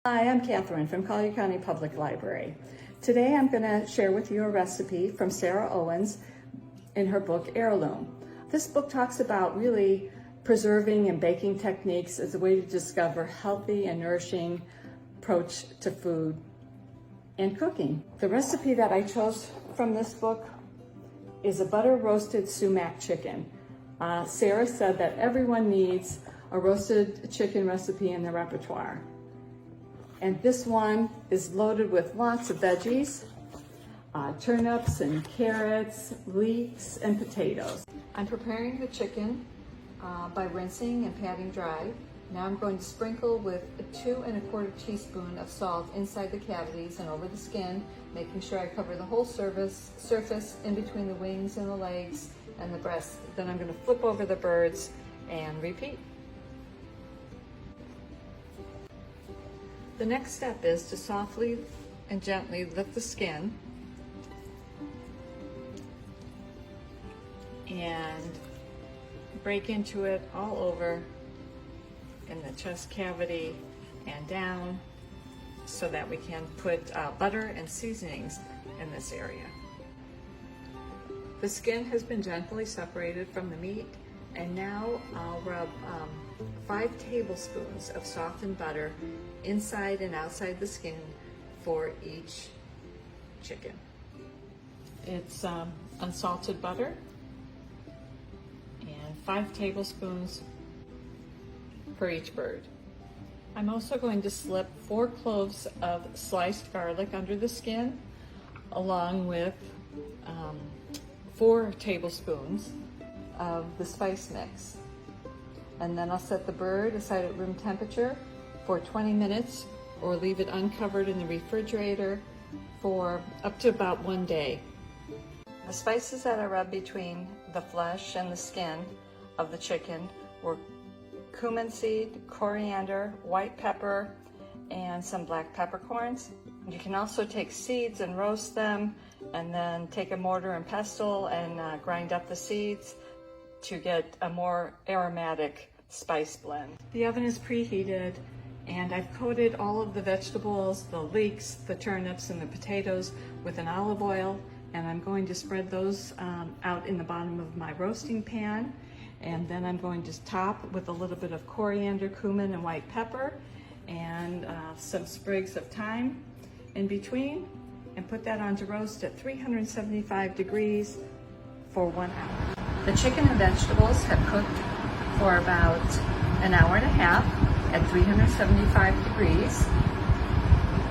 Hi, I'm Catherine from Collier County Public Library. Today I'm going to share with you a recipe from Sarah Owens in her book Heirloom. This book talks about really preserving and baking techniques as a way to discover healthy and nourishing approach to food and cooking. The recipe that I chose from this book is a butter roasted sumac chicken. Sarah said that everyone needs a roasted chicken recipe in their repertoire. And this one is loaded with lots of veggies, turnips and carrots, leeks, and potatoes. I'm preparing the chicken by rinsing and patting dry. Now I'm going to sprinkle with a 2 1/4 teaspoon of salt inside the cavities and over the skin, making sure I cover the whole surface in between the wings and the legs and the breast. Then I'm going to flip over the birds and repeat. The next step is to softly and gently lift the skin and break into it all over in the chest cavity and down so that we can put butter and seasonings in this area. The skin has been gently separated from the meat, and now I'll rub 5 tablespoons of softened butter inside and outside the skin for each chicken. It's unsalted butter and 5 tablespoons for each bird. I'm also going to slip 4 cloves of sliced garlic under the skin, along with 4 tablespoons of the spice mix. And then I'll set the bird aside at room temperature for 20 minutes or leave it uncovered in the refrigerator for up to about 1 day. The spices that I rubbed between the flesh and the skin of the chicken were cumin seed, coriander, white pepper, and some black peppercorns. You can also take seeds and roast them, and then take a mortar and pestle and grind up the seeds to get a more aromatic spice blend. The oven is preheated, and I've coated all of the vegetables, the leeks, the turnips, and the potatoes with an olive oil, and I'm going to spread those out in the bottom of my roasting pan. And then I'm going to top with a little bit of coriander, cumin, and white pepper, and some sprigs of thyme in between, and put that on to roast at 375 degrees for 1 hour. The chicken and vegetables have cooked for about an hour and a half at 375 degrees,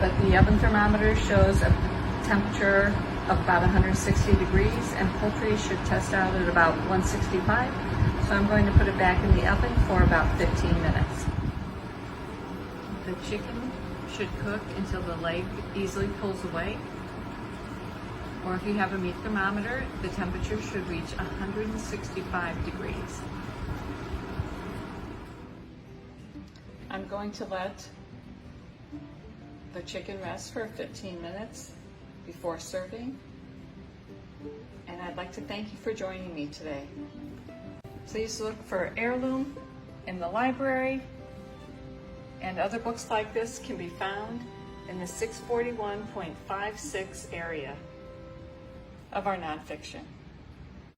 but the oven thermometer shows a temperature of about 160 degrees, and poultry should test out at about 165. So I'm going to put it back in the oven for about 15 minutes. The chicken should cook until the leg easily pulls away, or if you have a meat thermometer, the temperature should reach 165 degrees. I'm going to let the chicken rest for 15 minutes before serving, and I'd like to thank you for joining me today. Please look for Heirloom in the library, and other books like this can be found in the 641.56 area of our nonfiction.